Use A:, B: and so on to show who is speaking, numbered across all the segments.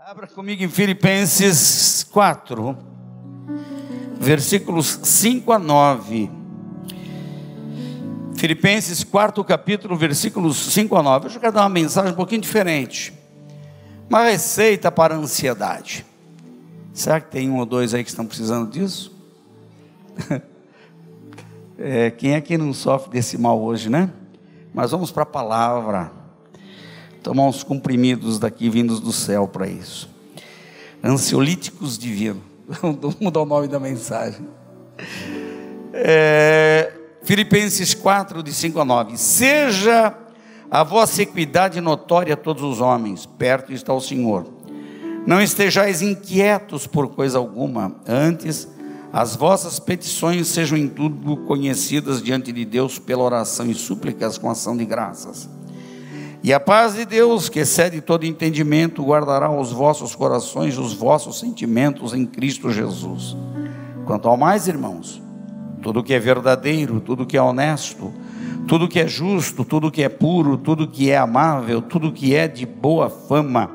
A: Abra comigo em Filipenses 4, versículos 5 a 9. Filipenses 4, capítulo, versículos 5 a 9. Eu quero dar uma mensagem um pouquinho diferente. Uma receita para a ansiedade. Será que tem um ou dois aí que estão precisando disso? Quem é que não sofre desse mal hoje, né? Mas vamos para a palavra. Tomar uns comprimidos daqui vindos do céu para isso. Ansiolíticos divinos. Vamos mudar o nome da mensagem. Filipenses 4, de 5 a 9. Seja a vossa equidade notória a todos os homens, perto está o Senhor. Não estejais inquietos por coisa alguma, antes as vossas petições sejam em tudo conhecidas diante de Deus pela oração e súplicas com ação de graças. E a paz de Deus, que excede todo entendimento, guardará os vossos corações e os vossos sentimentos em Cristo Jesus. Quanto ao mais, irmãos, tudo que é verdadeiro, tudo que é honesto, tudo que é justo, tudo que é puro, tudo que é amável, tudo que é de boa fama,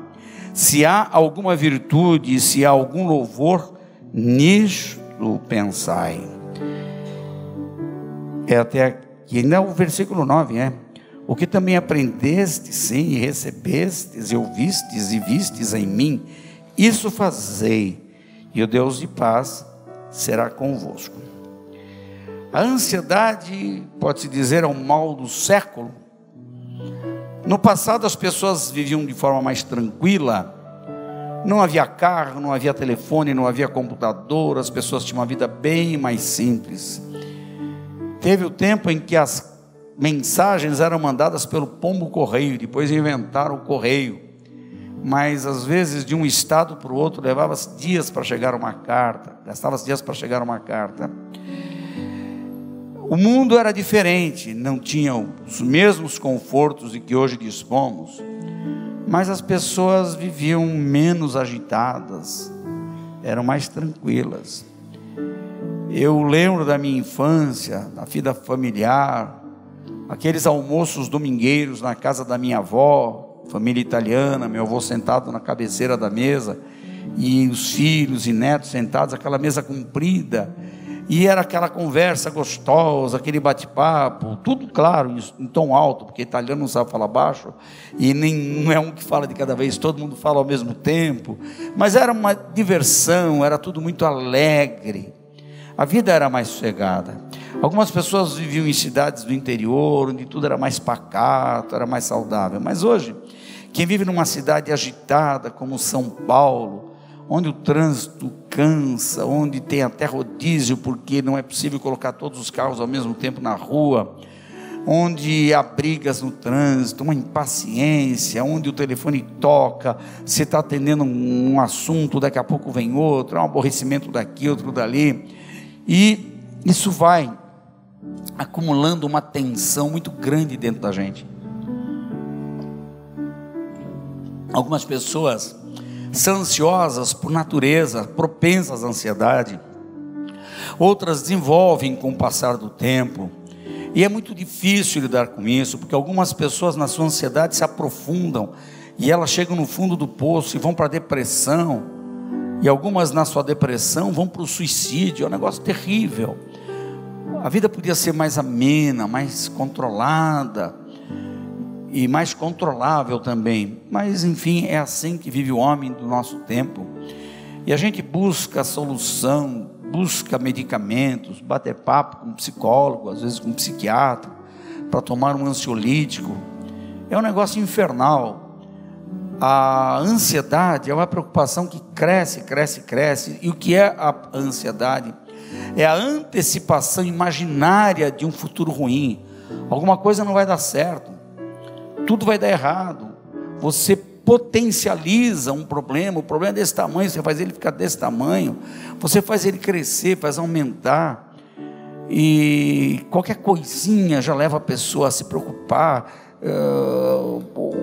A: se há alguma virtude, se há algum louvor, nisto pensai. Até aqui, ainda é o versículo 9, O que também aprendestes, sim, e recebestes, e ouvistes, e vistes em mim, isso fazei, e o Deus de paz será convosco. A ansiedade, pode-se dizer, é o mal do século. No passado as pessoas viviam de forma mais tranquila, não havia carro, não havia telefone, não havia computador, as pessoas tinham uma vida bem mais simples. Teve o tempo em que as mensagens eram mandadas pelo pombo correio, depois inventaram o correio, mas às vezes de um estado para o outro levava dias para chegar uma carta, gastava dias para chegar uma carta. O mundo era diferente, não tinha os mesmos confortos de que hoje dispomos, mas as pessoas viviam menos agitadas, eram mais tranquilas. Eu lembro da minha infância, da vida familiar, aqueles almoços domingueiros na casa da minha avó, família italiana, meu avô sentado na cabeceira da mesa, e os filhos e netos sentados, aquela mesa comprida, e era aquela conversa gostosa, aquele bate-papo, tudo claro, em tom alto, porque italiano não sabe falar baixo, e não é um que fala de cada vez, todo mundo fala ao mesmo tempo, mas era uma diversão, era tudo muito alegre, a vida era mais sossegada. Algumas pessoas viviam em cidades do interior, onde tudo era mais pacato, era mais saudável. Mas hoje, quem vive numa cidade agitada como São Paulo, onde o trânsito cansa, onde tem até rodízio, porque não é possível colocar todos os carros ao mesmo tempo na rua, onde há brigas no trânsito, uma impaciência, onde o telefone toca, você está atendendo um assunto, daqui a pouco vem outro, há um aborrecimento daqui, outro dali, e isso vai acumulando uma tensão muito grande dentro da gente. Algumas pessoas são ansiosas por natureza, propensas à ansiedade. Outras desenvolvem com o passar do tempo. E é muito difícil lidar com isso, porque algumas pessoas na sua ansiedade se aprofundam e elas chegam no fundo do poço e vão para a depressão. E algumas na sua depressão vão para o suicídio. É um negócio terrível. A vida podia ser mais amena, mais controlada e mais controlável também, mas enfim, é assim que vive o homem do nosso tempo, e a gente busca solução, busca medicamentos, bater papo com um psicólogo, às vezes com um psiquiatra, para tomar um ansiolítico. É um negócio infernal. A ansiedade é uma preocupação que cresce, e o que é a ansiedade? É a antecipação imaginária de um futuro ruim. Alguma coisa não vai dar certo, tudo vai dar errado, você potencializa um problema, o problema é desse tamanho, você faz ele ficar desse tamanho, você faz ele crescer, faz aumentar, e qualquer coisinha já leva a pessoa a se preocupar.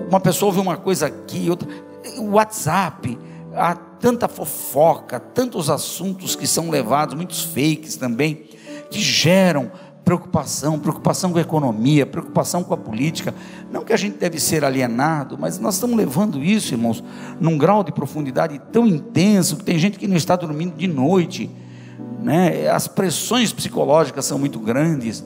A: Uma pessoa ouve uma coisa aqui, outra, o WhatsApp, há tanta fofoca, tantos assuntos que são levados, muitos fakes também, que geram preocupação com a economia, preocupação com a política. Não que a gente deve ser alienado, mas nós estamos levando isso, irmãos, num grau de profundidade tão intenso, que tem gente que não está dormindo de noite, né? As pressões psicológicas são muito grandes,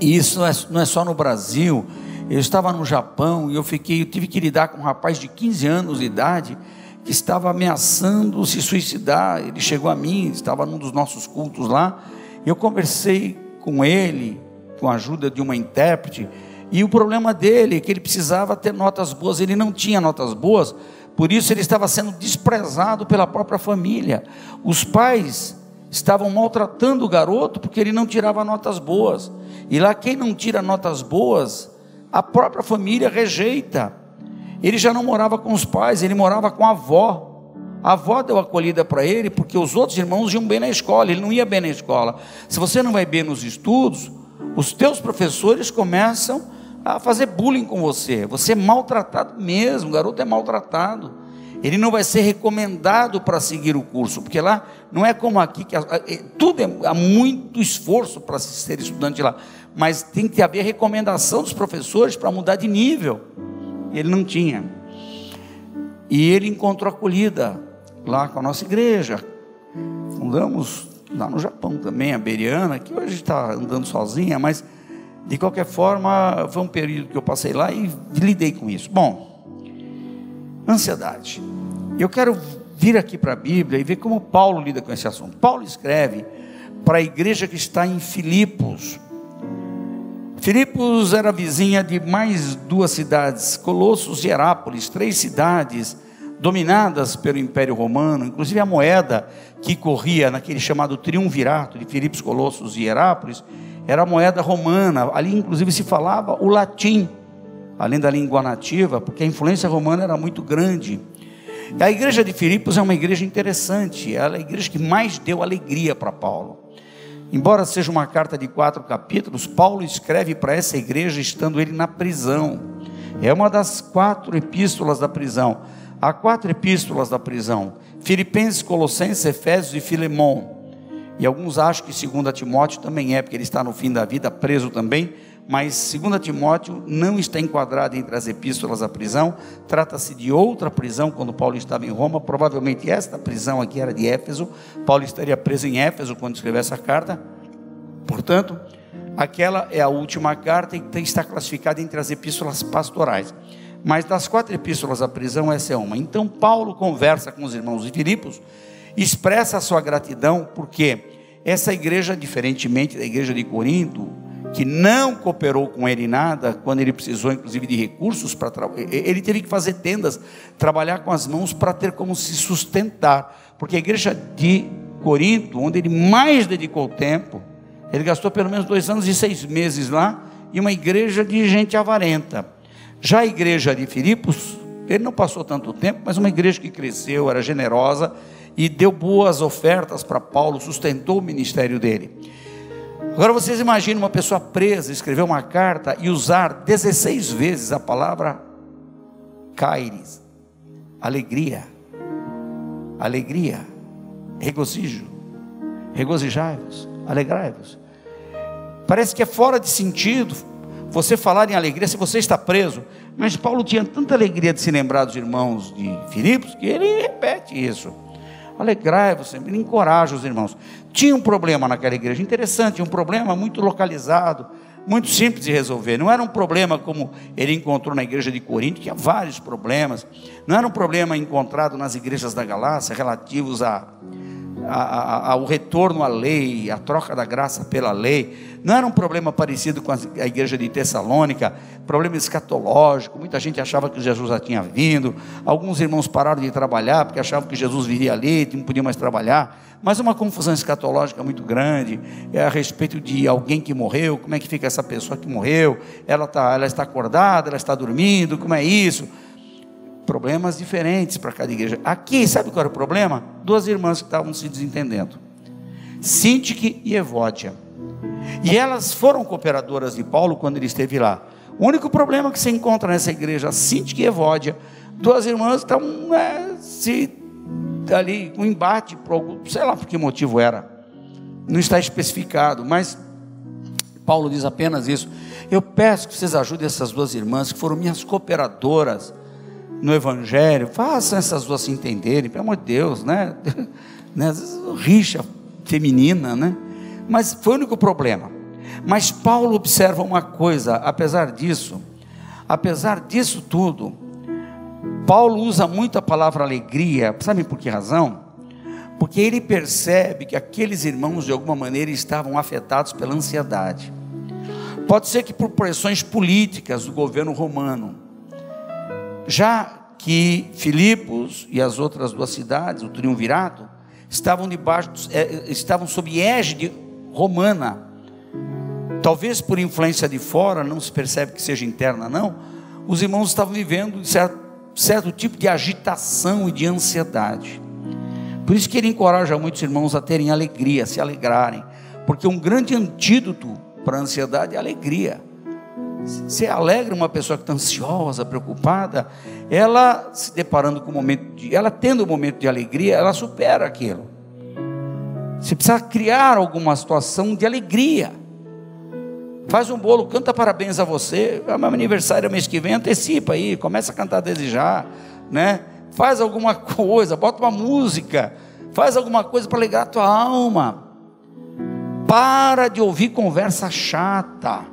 A: e isso não é só no Brasil. Eu estava no Japão e eu tive que lidar com um rapaz de 15 anos de idade, que estava ameaçando se suicidar. Ele chegou a mim, estava num dos nossos cultos lá, eu conversei com ele, com a ajuda de uma intérprete, e o problema dele é que ele precisava ter notas boas. Ele não tinha notas boas, por isso ele estava sendo desprezado pela própria família. Os pais estavam maltratando o garoto, porque ele não tirava notas boas, e lá quem não tira notas boas, a própria família rejeita. Ele já não morava com os pais, ele morava com a avó. A avó deu acolhida para ele, porque os outros irmãos iam bem na escola, ele não ia bem na escola. Se você não vai bem nos estudos, os teus professores começam a fazer bullying com você. Você é maltratado mesmo, o garoto é maltratado. Ele não vai ser recomendado para seguir o curso, porque lá não é como aqui, que há muito esforço para se ser estudante lá, mas tem que haver recomendação dos professores para mudar de nível. Ele não tinha, e ele encontrou acolhida lá com a nossa igreja. Fundamos lá no Japão também a Bereana, que hoje está andando sozinha, mas de qualquer forma foi um período que eu passei lá e lidei com isso. Bom, ansiedade. Eu quero vir aqui para a Bíblia e ver como Paulo lida com esse assunto. Paulo escreve para a igreja que está em Filipos. Filipos era vizinha de mais duas cidades, Colossos e Herápolis, 3 cidades dominadas pelo Império Romano. Inclusive a moeda que corria naquele chamado triunvirato de Filipos, Colossos e Herápolis, era a moeda romana. Ali inclusive se falava o latim, além da língua nativa, porque a influência romana era muito grande. E a igreja de Filipos é uma igreja interessante, ela é a igreja que mais deu alegria para Paulo. Embora seja uma carta de 4 capítulos, Paulo escreve para essa igreja estando ele na prisão. É uma das 4 epístolas da prisão. Há 4 epístolas da prisão: Filipenses, Colossenses, Efésios e Filemão. E alguns acham que 2 Timóteo também é, porque ele está no fim da vida, preso também. Mas 2 Timóteo não está enquadrado entre as epístolas da prisão. Trata-se de outra prisão, quando Paulo estava em Roma. Provavelmente esta prisão aqui era de Éfeso. Paulo estaria preso em Éfeso quando escreveu essa carta. Portanto, aquela é a última carta e está classificada entre as epístolas pastorais. Mas das 4 epístolas da prisão, essa é uma. Então Paulo conversa com os irmãos de Filipos, expressa a sua gratidão, porque essa igreja, diferentemente da igreja de Corinto, que não cooperou com ele em nada, quando ele precisou inclusive de recursos para trabalhar, ele teve que fazer tendas, trabalhar com as mãos para ter como se sustentar, porque a igreja de Corinto, onde ele mais dedicou tempo, ele gastou pelo menos 2 anos e 6 meses lá, e uma igreja de gente avarenta. Já a igreja de Filipos, ele não passou tanto tempo, mas uma igreja que cresceu, era generosa, e deu boas ofertas para Paulo, sustentou o ministério dele. Agora vocês imaginem uma pessoa presa, escrever uma carta e usar 16 vezes a palavra kairos, alegria, regozijo, regozijai-vos, alegrai-vos. Parece que é fora de sentido você falar em alegria se você está preso, mas Paulo tinha tanta alegria de se lembrar dos irmãos de Filipos, que ele repete isso. Alegrai-vos sempre, ele encoraja os irmãos. Tinha um problema naquela igreja, interessante, um problema muito localizado, muito simples de resolver. Não era um problema como ele encontrou na igreja de Corinto, que tinha vários problemas. Não era um problema encontrado nas igrejas da Galácia, relativos ao retorno à lei, a troca da graça pela lei. Não era um problema parecido com a igreja de Tessalônica, problema escatológico. Muita gente achava que Jesus já tinha vindo, alguns irmãos pararam de trabalhar porque achavam que Jesus viria ali, não podiam mais trabalhar, mas uma confusão escatológica muito grande, a respeito de alguém que morreu. Como é que fica essa pessoa que morreu? Ela está acordada, ela está dormindo, como é isso? Problemas diferentes para cada igreja. Aqui, sabe qual era o problema? 2 irmãs que estavam se desentendendo, Síntique e Evódia, e elas foram cooperadoras de Paulo quando ele esteve lá. O único problema que se encontra nessa igreja, Síntique e Evódia, 2 irmãs estão ali com embate, sei lá por que motivo era, não está especificado, mas Paulo diz apenas isso: eu peço que vocês ajudem essas duas irmãs, que foram minhas cooperadoras no Evangelho, façam essas duas se entenderem, pelo amor de Deus, né? Às vezes rixa feminina, né? Mas foi o único problema. Mas Paulo observa uma coisa, apesar disso tudo, Paulo usa muito a palavra alegria. Sabe por que razão? Porque ele percebe que aqueles irmãos de alguma maneira estavam afetados pela ansiedade. Pode ser que por pressões políticas do governo romano, já que Filipos e as outras duas cidades, o triunvirato, estavam sob égide romana. Talvez por influência de fora, não se percebe que seja interna não, os irmãos estavam vivendo certo tipo de agitação e de ansiedade. Por isso que ele encoraja muitos irmãos a terem alegria, a se alegrarem, porque um grande antídoto para a ansiedade é a alegria. Se alegra uma pessoa que está ansiosa, preocupada, ela se deparando com ela tendo um momento de alegria, ela supera aquilo. Você precisa criar alguma situação de alegria. Faz um bolo, canta parabéns a você. É meu aniversário mês que vem, antecipa aí, começa a cantar desde já, né? Faz alguma coisa, bota uma música, faz alguma coisa para alegrar a tua alma. Para de ouvir conversa chata.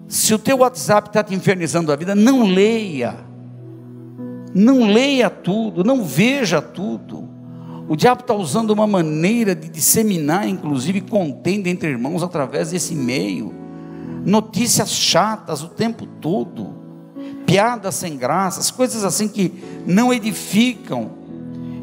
A: Se o teu WhatsApp está te infernizando a vida, não leia tudo, não veja tudo. O diabo está usando uma maneira de disseminar, inclusive, contenda entre irmãos através desse meio. Notícias chatas o tempo todo, piadas sem graças, coisas assim que não edificam.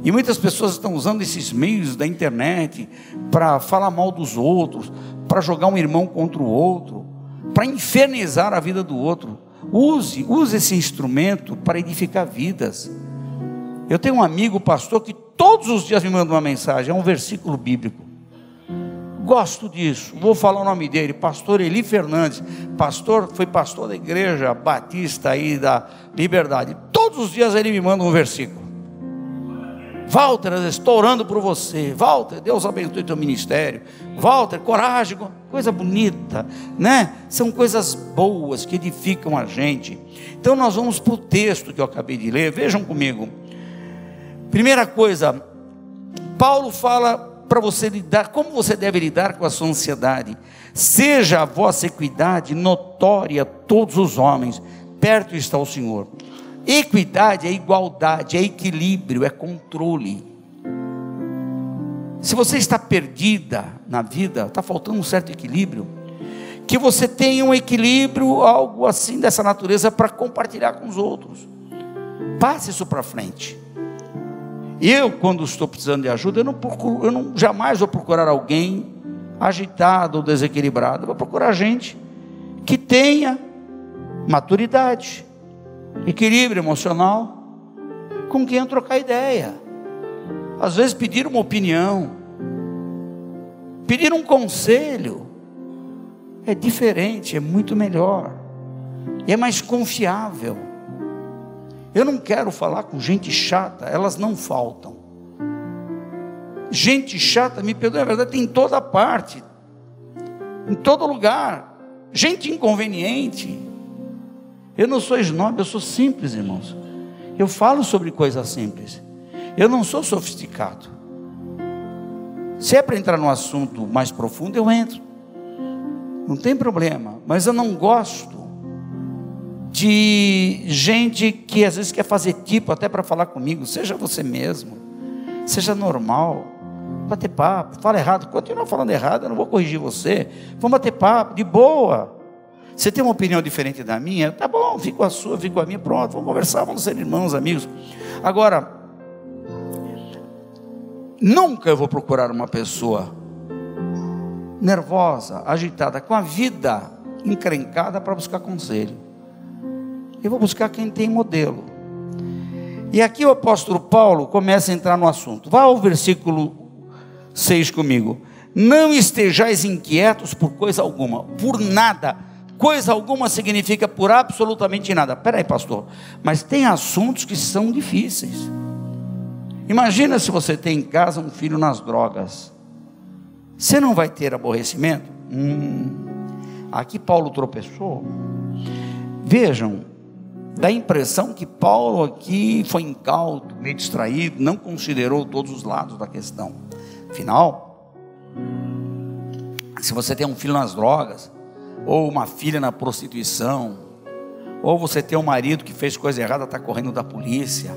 A: E muitas pessoas estão usando esses meios da internet para falar mal dos outros, para jogar um irmão contra o outro, para infernizar a vida do outro. Use esse instrumento para edificar vidas. Eu tenho um amigo pastor que todos os dias me manda uma mensagem, é um versículo bíblico. Gosto disso. Vou falar o nome dele, pastor Eli Fernandes. Foi pastor da igreja batista aí da Liberdade. Todos os dias ele me manda um versículo. Walter, estou orando por você. Walter, Deus abençoe teu ministério. Walter, coragem, coisa bonita, né? São coisas boas que edificam a gente. Então nós vamos para o texto que eu acabei de ler. Vejam comigo. Primeira coisa, Paulo fala para você lidar, como você deve lidar com a sua ansiedade. Seja a vossa equidade notória a todos os homens, perto está o Senhor. Equidade é igualdade, é equilíbrio, é controle. Se você está perdida na vida, está faltando um certo equilíbrio, que você tenha um equilíbrio, algo assim dessa natureza, para compartilhar com os outros. Passe isso para frente. Eu, quando estou precisando de ajuda, jamais vou procurar alguém agitado ou desequilibrado. Eu vou procurar gente que tenha maturidade, equilíbrio emocional, com quem eu trocar ideia. Às vezes pedir uma opinião, pedir um conselho, é diferente, é muito melhor, é mais confiável. Eu não quero falar com gente chata, elas não faltam. Gente chata, me perdoe, na verdade tem em toda parte, em todo lugar. Gente inconveniente. Eu não sou snob, eu sou simples, irmãos. Eu falo sobre coisas simples. Eu não sou sofisticado. Se é para entrar num assunto mais profundo, eu entro. Não tem problema. Mas eu não gosto de gente que às vezes quer fazer tipo até para falar comigo. Seja você mesmo, seja normal, bater papo. Fala errado, continua falando errado, eu não vou corrigir você. Vamos bater papo, de boa. Você tem uma opinião diferente da minha? Tá bom, fico com a sua, fico com a minha, pronto, vamos conversar, vamos ser irmãos, amigos. Agora, nunca eu vou procurar uma pessoa nervosa, agitada, com a vida encrencada para buscar conselho. Eu vou buscar quem tem modelo. E aqui o apóstolo Paulo começa a entrar no assunto. Vá ao versículo 6 comigo. Não estejais inquietos por coisa alguma, por nada. Coisa alguma significa por absolutamente nada. Espera aí, pastor, mas tem assuntos que são difíceis. Imagina se você tem em casa um filho nas drogas. Você não vai ter aborrecimento? Aqui Paulo tropeçou. Vejam, dá a impressão que Paulo aqui foi incauto, meio distraído, não considerou todos os lados da questão. Afinal, se você tem um filho nas drogas, ou uma filha na prostituição, ou você tem um marido que fez coisa errada, está correndo da polícia,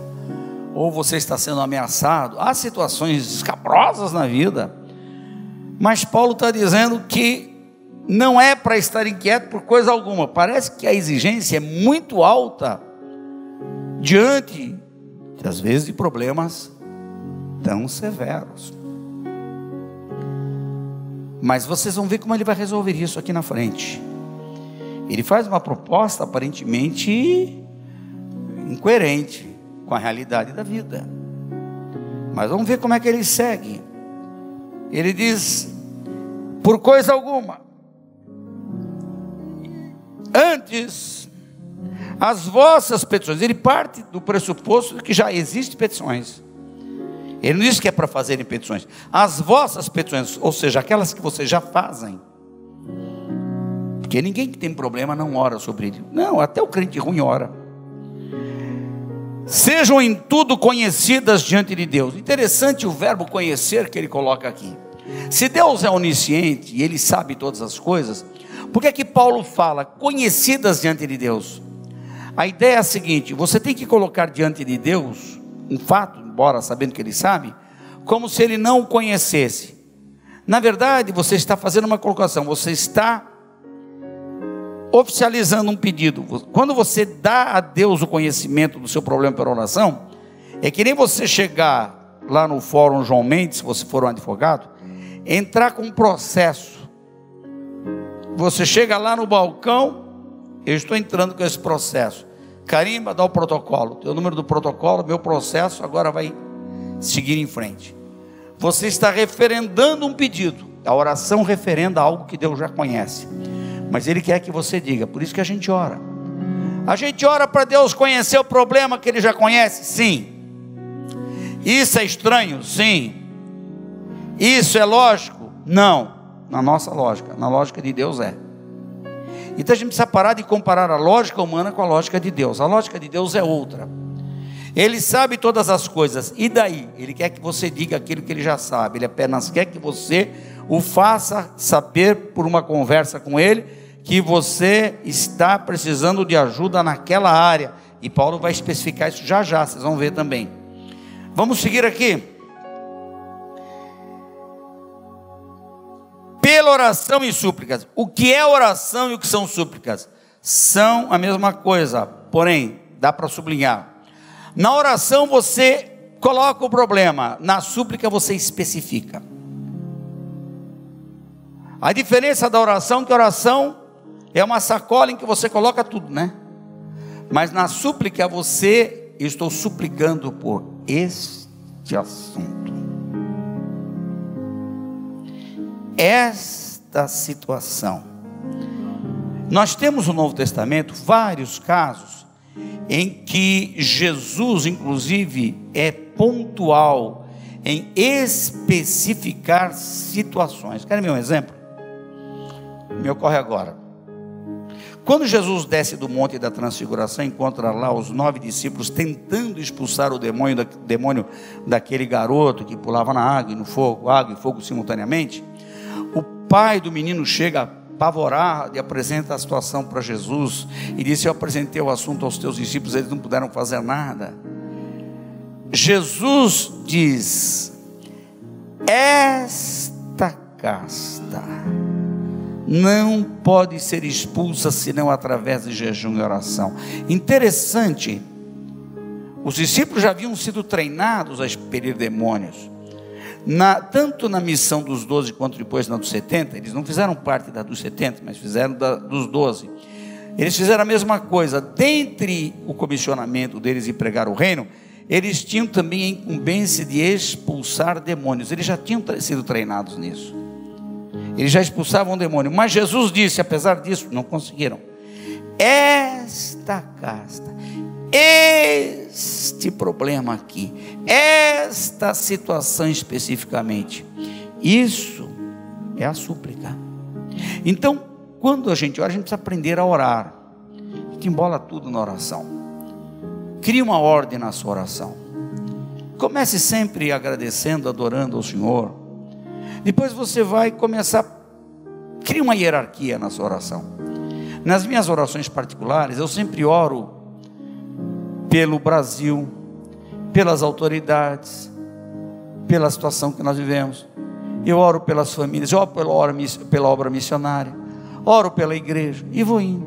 A: ou você está sendo ameaçado, há situações escabrosas na vida, mas Paulo está dizendo que não é para estar inquieto por coisa alguma. Parece que a exigência é muito alta diante, às vezes, de problemas tão severos. Mas vocês vão ver como ele vai resolver isso aqui na frente. Ele faz uma proposta aparentemente incoerente com a realidade da vida, mas vamos ver como é que ele segue. Ele diz: por coisa alguma, antes as vossas petições. Ele parte do pressuposto que já existem petições. Ele não diz que é para fazerem petições. As vossas petições, ou seja, aquelas que vocês já fazem. Porque ninguém que tem problema não ora sobre ele. Não, até o crente ruim ora. Sejam em tudo conhecidas diante de Deus. Interessante o verbo conhecer que ele coloca aqui. Se Deus é onisciente e Ele sabe todas as coisas, por que é que Paulo fala conhecidas diante de Deus? A ideia é a seguinte: você tem que colocar diante de Deus um fato, embora sabendo que Ele sabe, como se Ele não o conhecesse. Na verdade, você está fazendo uma colocação, você está oficializando um pedido. Quando você dá a Deus o conhecimento do seu problema por oração, é que nem você chegar lá no Fórum João Mendes, se você for um advogado, entrar com um processo. Você chega lá no balcão: eu estou entrando com esse processo. Carimba, dá o protocolo, teu número do protocolo, meu processo agora vai seguir em frente. Você está referendando um pedido. A oração referenda algo que Deus já conhece, mas Ele quer que você diga. Por isso que a gente ora. A gente ora para Deus conhecer o problema que Ele já conhece? Sim. Isso é estranho? Sim. Isso é lógico? Não. Na nossa lógica, na lógica de Deus é. Então a gente precisa parar de comparar a lógica humana com a lógica de Deus. A lógica de Deus é outra. Ele sabe todas as coisas, e daí? Ele quer que você diga aquilo que Ele já sabe. Ele apenas quer que você o faça saber por uma conversa com Ele, que você está precisando de ajuda naquela área. E Paulo vai especificar isso já já, vocês vão ver também. Vamos seguir aqui. Pela oração e súplicas. O que é oração e o que são súplicas? São a mesma coisa, porém, dá para sublinhar. Na oração você coloca o problema, na súplica você especifica. A diferença da oração é que a oração é uma sacola em que você coloca tudo, né? Mas na súplica eu estou suplicando por este assunto. Esta situação. Nós temos no Novo Testamento vários casos em que Jesus, inclusive, é pontual em especificar situações. Querem ver um exemplo? Me ocorre agora. Quando Jesus desce do Monte da Transfiguração, encontra lá os 9 discípulos tentando expulsar o demônio daquele garoto que pulava na água e no fogo, água e fogo simultaneamente. O pai do menino chega apavorado e apresenta a situação para Jesus e diz: eu apresentei o assunto aos teus discípulos, eles não puderam fazer nada. Jesus diz: esta casta não pode ser expulsa senão através de jejum e oração. Interessante, os discípulos já haviam sido treinados a expelir demônios, tanto na missão dos 12 quanto depois na dos 70. Eles não fizeram parte da dos 70, mas fizeram dos 12. Eles fizeram a mesma coisa. Dentre o comissionamento deles em pregar o reino, eles tinham também a incumbência de expulsar demônios. Eles já tinham sido treinados nisso. Eles já expulsavam o demônio. Mas Jesus disse, apesar disso, não conseguiram. Esta casta, este problema aqui, esta situação especificamente, isso é a súplica. Então, quando a gente ora, a gente precisa aprender a orar. A gente embola tudo na oração. Crie uma ordem na sua oração. Comece sempre agradecendo, adorando ao Senhor. Depois você vai começar, crie uma hierarquia na sua oração. Nas minhas orações particulares, eu sempre oro pelo Brasil, pelas autoridades, pela situação que nós vivemos. Eu oro pelas famílias, eu oro pela obra missionária, oro pela igreja, e vou indo.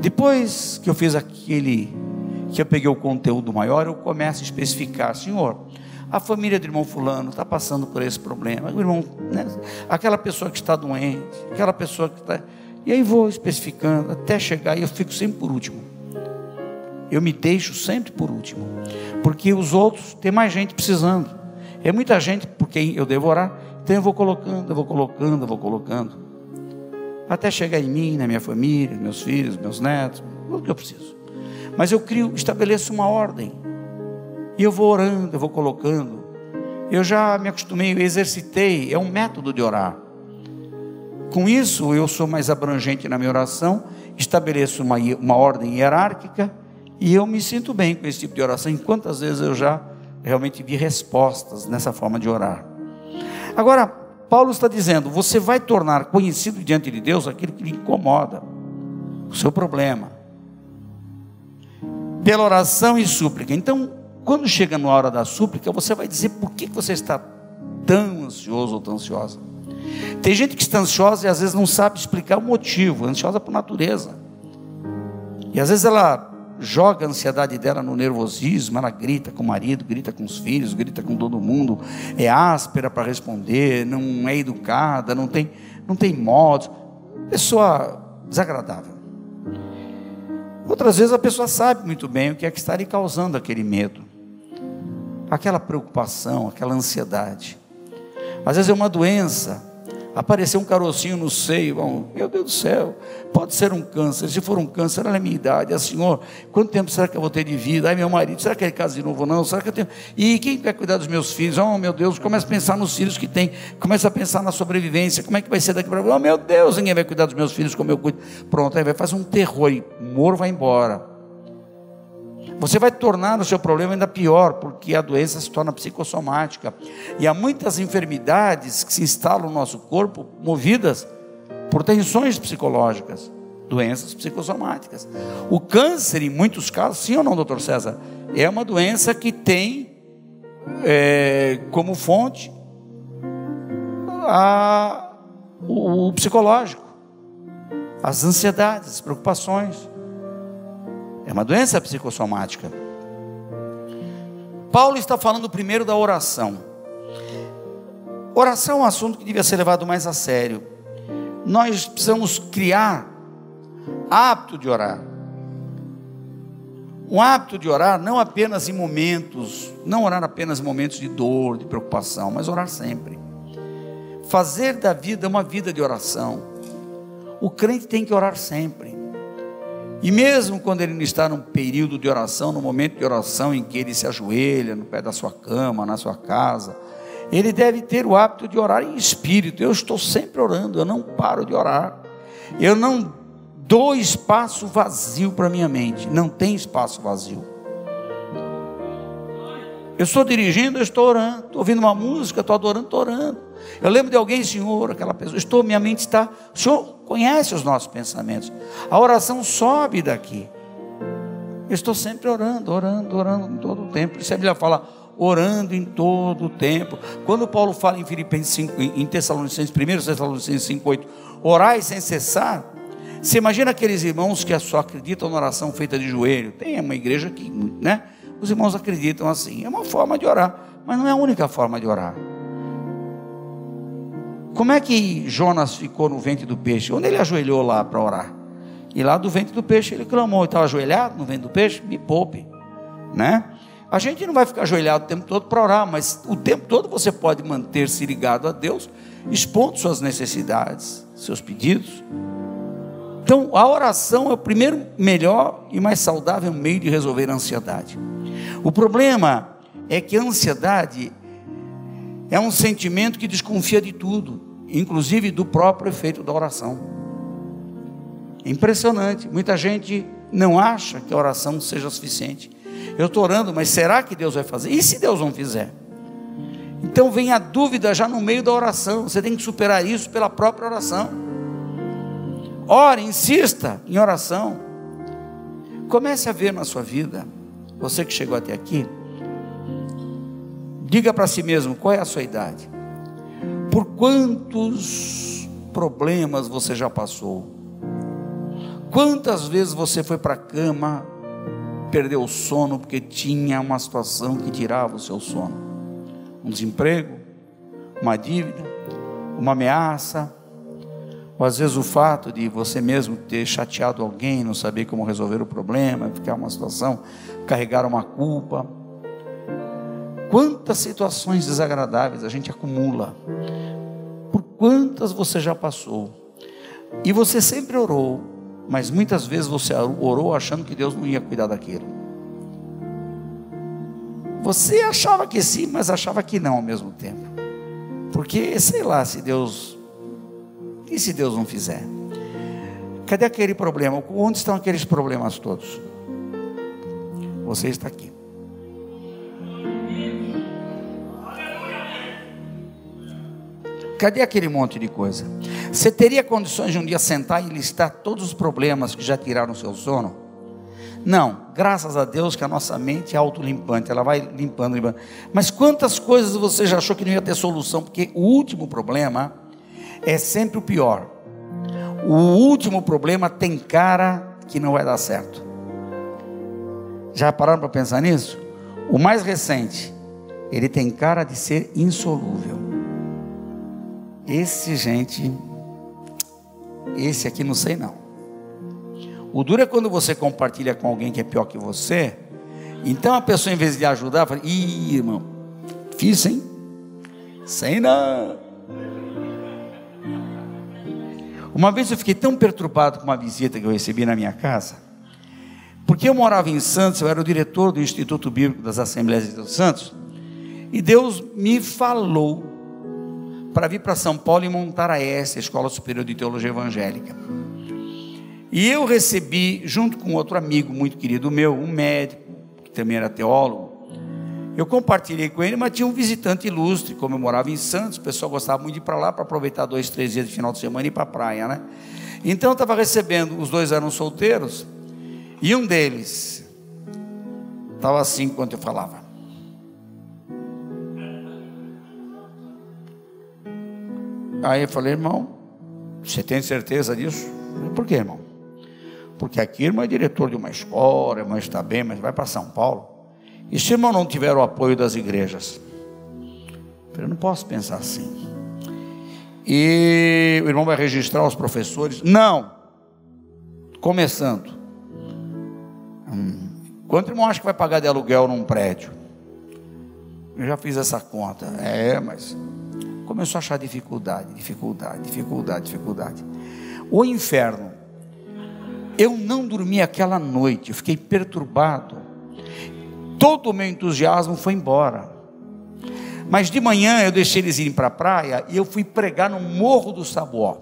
A: Depois que eu fiz que eu peguei o conteúdo maior, eu começo a especificar: Senhor, a família do irmão fulano está passando por esse problema, o irmão, né, aquela pessoa que está doente, aquela pessoa que está... E aí vou especificando, até chegar, e eu fico sempre por último. Eu me deixo sempre por último, porque os outros, tem mais gente precisando, é muita gente por quem eu devo orar. Então eu vou colocando, até chegar em mim, na minha família, meus filhos, meus netos, o que eu preciso. Mas eu estabeleço uma ordem, e eu vou orando, eu vou colocando. Eu já me acostumei, eu exercitei, é um método de orar. Com isso eu sou mais abrangente na minha oração, estabeleço uma ordem hierárquica, e eu me sinto bem com esse tipo de oração. E quantas vezes eu já realmente vi respostas nessa forma de orar. Agora, Paulo está dizendo: você vai tornar conhecido diante de Deus aquilo que lhe incomoda, o seu problema, pela oração e súplica. Então, quando chega na hora da súplica, você vai dizer por que você está tão ansioso ou tão ansiosa. Tem gente que está ansiosa e às vezes não sabe explicar o motivo, ansiosa por natureza, e às vezes ela joga a ansiedade dela no nervosismo, ela grita com o marido, grita com os filhos, grita com todo mundo, é áspera para responder, não é educada, não tem modos, pessoa desagradável. Outras vezes a pessoa sabe muito bem o que é que está lhe causando aquele medo, aquela preocupação, aquela ansiedade. Às vezes é uma doença, apareceu um carocinho no seio, meu Deus do céu, pode ser um câncer. Se for um câncer, olha a minha idade, Senhor, quanto tempo será que eu vou ter de vida? Ai, meu marido, será que ele casa de novo ou não? Será que eu tenho... E quem vai cuidar dos meus filhos? Oh meu Deus, começa a pensar nos filhos que tem, começa a pensar na sobrevivência, como é que vai ser daqui para lá? Oh meu Deus, ninguém vai cuidar dos meus filhos como eu cuido. Pronto, aí vai fazer um terror, e o humor vai embora. Você vai tornar o seu problema ainda pior, porque a doença se torna psicossomática. E há muitas enfermidades que se instalam no nosso corpo, movidas por tensões psicológicas, doenças psicossomáticas. O câncer, em muitos casos, sim ou não, doutor César, é uma doença que tem como fonte o psicológico, as ansiedades, as preocupações. É uma doença psicossomática. Paulo está falando primeiro da oração. Oração é um assunto que devia ser levado mais a sério. Nós precisamos criar hábito de orar. Um hábito de orar não apenas em momentos, não orar apenas em momentos de dor, de preocupação, mas orar sempre. Fazer da vida uma vida de oração. O crente tem que orar sempre. E mesmo quando ele não está num período de oração, no momento de oração em que ele se ajoelha no pé da sua cama, na sua casa, ele deve ter o hábito de orar em espírito. Eu estou sempre orando, eu não paro de orar, eu não dou espaço vazio para a minha mente, não tem espaço vazio. Eu estou dirigindo, eu estou orando, estou ouvindo uma música, estou adorando, estou orando. Eu lembro de alguém, Senhor, aquela pessoa, minha mente está, o Senhor conhece os nossos pensamentos, a oração sobe daqui. Eu estou sempre orando em todo o tempo. Por isso a Bíblia fala, orando em todo o tempo. Quando Paulo fala em Filipenses 5, em Tessalonicenses, 1 Tessalonicenses 5:8, orai sem cessar. Você imagina aqueles irmãos que só acreditam na oração feita de joelho? Tem uma igreja que, né? Os irmãos acreditam assim, é uma forma de orar, mas não é a única forma de orar. Como é que Jonas ficou no ventre do peixe? Onde ele ajoelhou lá para orar? E lá do ventre do peixe ele clamou. Ele estava ajoelhado no ventre do peixe? Me poupe, né? A gente não vai ficar ajoelhado o tempo todo para orar, mas o tempo todo você pode manter-se ligado a Deus, expondo suas necessidades, seus pedidos. Então a oração é o primeiro, melhor e mais saudável meio de resolver a ansiedade. O problema é que a ansiedade é um sentimento que desconfia de tudo. inclusive do próprio efeito da oração. Impressionante, muita gente não acha que a oração seja suficiente. Eu estou orando, mas será que Deus vai fazer? E se Deus não fizer? Então vem a dúvida já no meio da oração. Você tem que superar isso pela própria oração. Ore, insista em oração. Comece a ver na sua vida, você que chegou até aqui, diga para si mesmo qual é a sua idade, por quantos problemas você já passou, quantas vezes você foi para a cama, perdeu o sono porque tinha uma situação que tirava o seu sono, um desemprego, uma dívida, uma ameaça, ou às vezes o fato de você mesmo ter chateado alguém, não saber como resolver o problema, ficar uma situação, carregar uma culpa. Quantas situações desagradáveis a gente acumula, por quantas você já passou, e você sempre orou, mas muitas vezes você orou achando que Deus não ia cuidar daquilo. Você achava que sim, mas achava que não ao mesmo tempo, porque sei lá, e se Deus não fizer? Cadê aquele problema? Onde estão aqueles problemas todos? Você está aqui. Cadê aquele monte de coisa? Você teria condições de um dia sentar e listar todos os problemas que já tiraram o seu sono? Não, graças a Deus que a nossa mente é autolimpante, ela vai limpando. Mas quantas coisas você já achou que não ia ter solução? Porque o último problema é sempre o pior. O último problema tem cara que não vai dar certo. Já pararam para pensar nisso? O mais recente, ele tem cara de ser insolúvel. Esse aqui não sei não. O duro é quando você compartilha com alguém que é pior que você. Então a pessoa, em vez de lhe ajudar, fala: ih, irmão, fiz, hein? Sei não. Uma vez eu fiquei tão perturbado com uma visita que eu recebi na minha casa, porque eu morava em Santos, eu era o diretor do Instituto Bíblico das Assembleias de Deus Santos, e Deus me falou para vir para São Paulo e montar a ESE, a Escola Superior de Teologia Evangélica. E eu recebi, junto com outro amigo muito querido meu, um médico, que também era teólogo. Eu compartilhei com ele, mas tinha um visitante ilustre. Como eu morava em Santos, o pessoal gostava muito de ir para lá, para aproveitar 2, 3 dias de final de semana e ir para a praia, né? Então eu estava recebendo, os dois eram solteiros, e um deles estava assim enquanto eu falava. Aí eu falei: irmão, você tem certeza disso? Por quê, irmão? Porque aqui, irmão, é diretor de uma escola, irmão está bem, mas vai para São Paulo. E se o irmão não tiver o apoio das igrejas? Eu não posso pensar assim. E o irmão vai registrar os professores? Não. Começando. Quanto o irmão acha que vai pagar de aluguel num prédio? Eu já fiz essa conta. Mas começou a achar dificuldade. O inferno. Eu não dormi aquela noite, eu fiquei perturbado. Todo o meu entusiasmo foi embora. Mas de manhã eu deixei eles irem para a praia e eu fui pregar no Morro do Sabuó.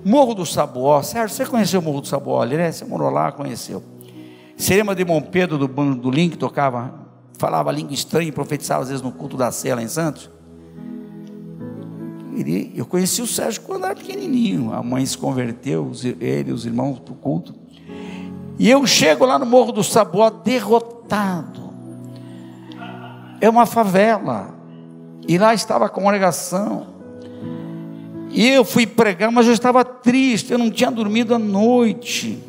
A: Morro do Sabuó, Sérgio, você conheceu o Morro do Sabuó ali, né? Você morou lá, conheceu. Você lembra de Dom Pedro do Bandolim, que falava língua estranha e profetizava às vezes no culto da ceia lá em Santos? Eu conheci o Sérgio quando era pequenininho. A mãe se converteu, ele e os irmãos para o culto. E eu chego lá no Morro do Sabuó derrotado. É uma favela. E lá estava a congregação. E eu fui pregar, mas eu estava triste. Eu não tinha dormido a noite.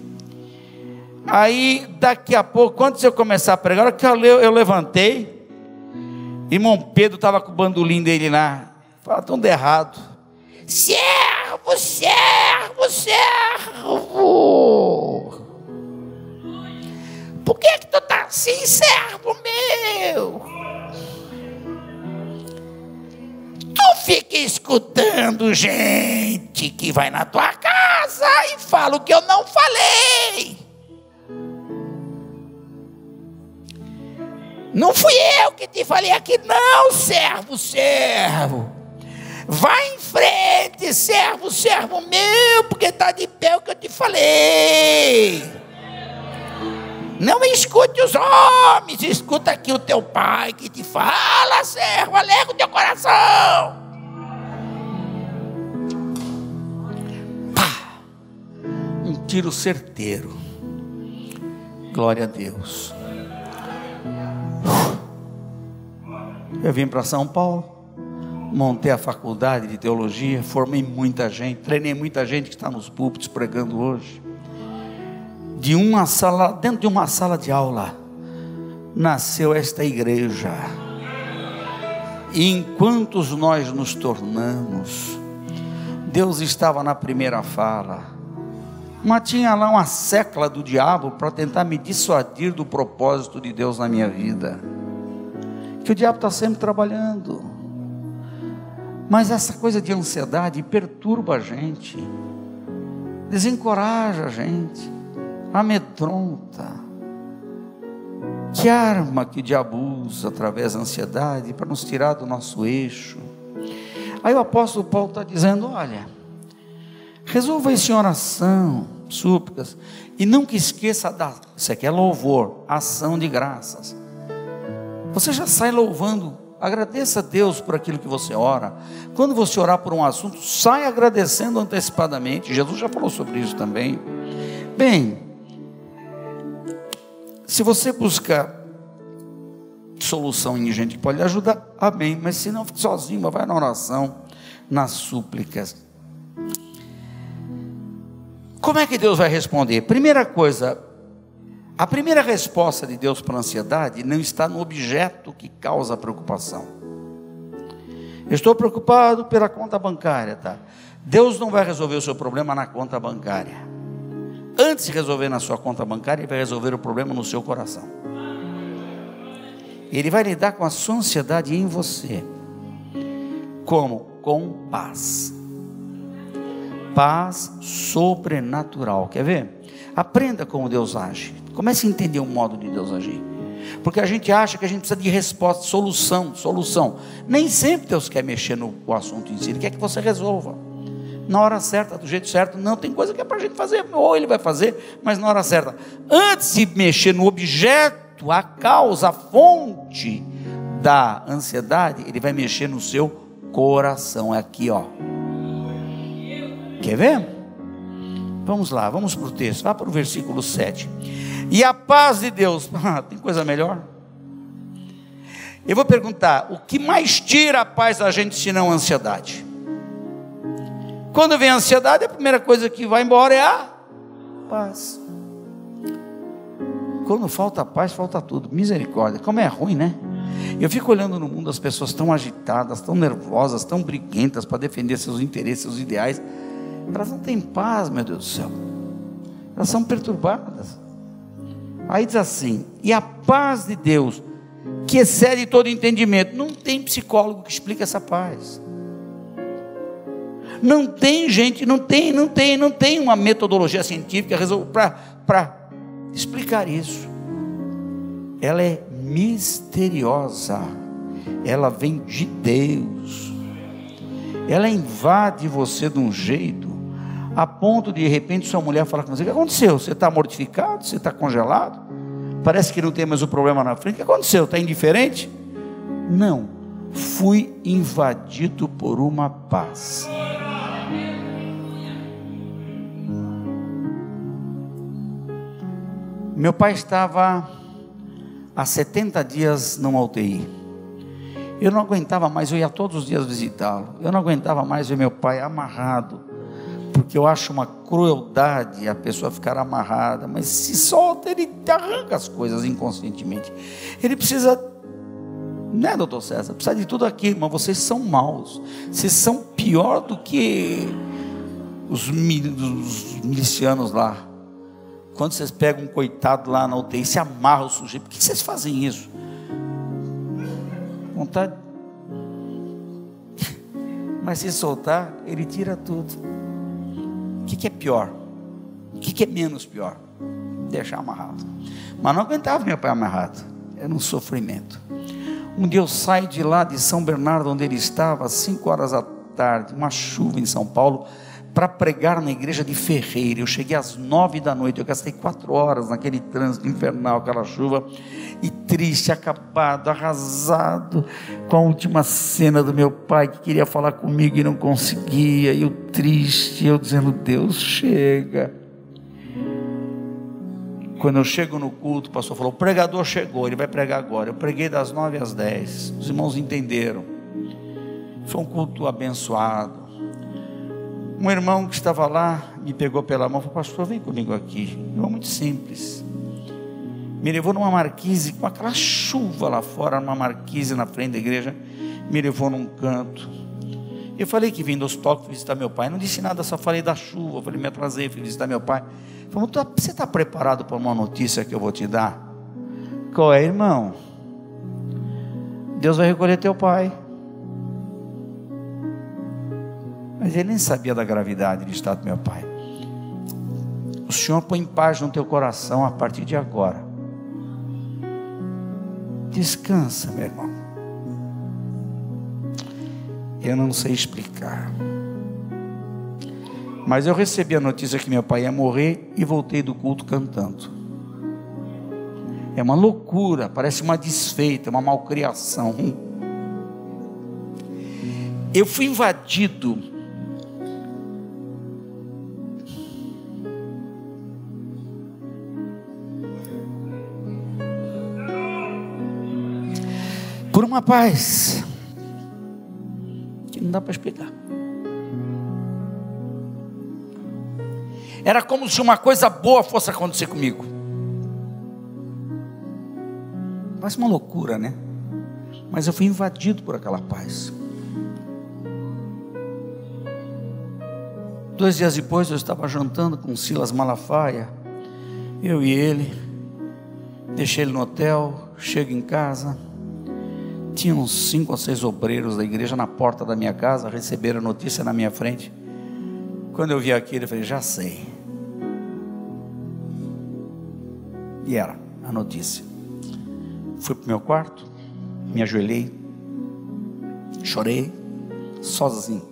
A: Aí daqui a pouco, antes de eu começar a pregar, a hora que eu levantei, irmão Pedro estava com o bandolim dele lá. Fala tudo errado. Servo, servo, servo. Por que tu tá assim, servo meu? Tu fica escutando gente que vai na tua casa e fala o que eu não falei. Não fui eu que te falei aqui, não, servo, servo. Vai em frente, servo meu, porque está de pé o que eu te falei. Não escute os homens, escuta aqui o teu pai que te fala, servo, alega o teu coração. Pá! Um tiro certeiro. Glória a Deus. Eu vim para São Paulo, montei a faculdade de teologia, formei muita gente, treinei muita gente que está nos púlpitos pregando hoje. Dentro de uma sala de aula, nasceu esta igreja. E enquanto nós nos tornamos, Deus estava na primeira fala, mas tinha lá uma secla do diabo para tentar me dissuadir do propósito de Deus na minha vida. Que o diabo está sempre trabalhando. Mas essa coisa de ansiedade perturba a gente, desencoraja a gente, amedronta. Que arma que o diabo usa através da ansiedade para nos tirar do nosso eixo. Aí o apóstolo Paulo está dizendo: olha, resolva isso em oração, súplicas, e nunca esqueça isso aqui é louvor, ação de graças. Você já sai louvando, agradeça a Deus por aquilo que você ora. Quando você orar por um assunto, sai agradecendo antecipadamente. Jesus já falou sobre isso também. Bem, se você buscar solução em gente que pode lhe ajudar, amém. Mas se não, fique sozinho, vai na oração, nas súplicas. Como é que Deus vai responder? Primeira coisa, a primeira resposta de Deus para a ansiedade não está no objeto que causa a preocupação. Eu estou preocupado pela conta bancária, tá? Deus não vai resolver o seu problema na conta bancária. Antes de resolver na sua conta bancária, Ele vai resolver o problema no seu coração. Ele vai lidar com a sua ansiedade em você. Como? Com paz. Paz sobrenatural. Quer ver? Aprenda como Deus age. Comece a entender o modo de Deus agir. Porque a gente acha que a gente precisa de resposta, solução. Nem sempre Deus quer mexer no assunto em si. Ele quer que você resolva na hora certa, do jeito certo. Não, tem coisa que é para a gente fazer, ou Ele vai fazer, mas na hora certa. Antes de mexer no objeto, a causa, a fonte da ansiedade, Ele vai mexer no seu coração. É aqui, ó. Quer ver? Vamos lá, vamos para o texto. Vá para o versículo 7. E a paz de Deus, tem coisa melhor? Eu vou perguntar: o que mais tira a paz da gente se não a ansiedade? Quando vem a ansiedade, a primeira coisa que vai embora é a paz. Quando falta paz, falta tudo. Misericórdia, como é ruim, né? Eu fico olhando no mundo as pessoas tão agitadas, tão nervosas, tão briguentas para defender seus interesses, seus ideais. Elas não têm paz, meu Deus do céu. Elas são perturbadas. Aí diz assim: e a paz de Deus, que excede todo entendimento. Não tem psicólogo que explique essa paz. Não tem gente, não tem uma metodologia científica para explicar isso. Ela é misteriosa. Ela vem de Deus. Ela invade você de um jeito, a ponto de repente sua mulher fala com você: o que aconteceu? Você está mortificado? Você está congelado? Parece que não tem mais o problema na frente. O que aconteceu? Está indiferente? Não, fui invadido por uma paz. Meu pai estava há 70 dias numa UTI. Eu não aguentava mais, eu ia todos os dias visitá-lo. Eu não aguentava mais ver meu pai amarrado, porque eu acho uma crueldade a pessoa ficar amarrada. Mas se solta, ele arranca as coisas inconscientemente. Ele precisa, né, doutor César? Precisa de tudo aquilo, mas vocês são maus. Vocês são pior do que os milicianos lá. Quando vocês pegam um coitado lá na UTI, se amarram o sujeito. Por que vocês fazem isso? Vontade. Mas se soltar, ele tira tudo. O que é pior? O que é menos pior? Deixar amarrado. Mas não aguentava meu pai amarrado. Era um sofrimento. Um dia eu saio de lá de São Bernardo, onde ele estava, às 5 horas da tarde, uma chuva em São Paulo, para pregar na igreja de Ferreira. Eu cheguei às 9 da noite, eu gastei 4 horas naquele trânsito infernal, aquela chuva, e triste, acabado, arrasado, com a última cena do meu pai, que queria falar comigo e não conseguia, e eu triste, eu dizendo, Deus, chega. Quando eu chego no culto, o pastor falou, o pregador chegou, ele vai pregar agora. Eu preguei das 9 às 10, os irmãos entenderam, foi um culto abençoado. Um irmão que estava lá, me pegou pela mão, falou, pastor, vem comigo aqui. Eu, muito simples, me levou numa marquise, com aquela chuva lá fora, numa marquise na frente da igreja, me levou num canto. Eu falei que vim do hospital, fui visitar meu pai, não disse nada, só falei da chuva. Eu falei, me atrasei, fui visitar meu pai. Ele falou, você está preparado para uma notícia que eu vou te dar? Qual é, irmão? Deus vai recolher teu pai. Mas ele nem sabia da gravidade do estado do meu pai. O Senhor põe paz no teu coração a partir de agora. Descansa, meu irmão. Eu não sei explicar, mas eu recebi a notícia que meu pai ia morrer e voltei do culto cantando. É uma loucura, parece uma desfeita, uma malcriação. Eu fui invadido por uma paz que não dá para explicar. Era como se uma coisa boa fosse acontecer comigo. Parece uma loucura, né? Mas eu fui invadido por aquela paz. 2 dias depois eu estava jantando com Silas Malafaia, eu e ele, deixei ele no hotel, chego em casa, tinha uns 5 ou 6 obreiros da igreja na porta da minha casa, receberam a notícia na minha frente. Quando eu vi aquilo, eu falei, já sei. E era a notícia. Fui para o meu quarto, me ajoelhei, chorei, sozinho.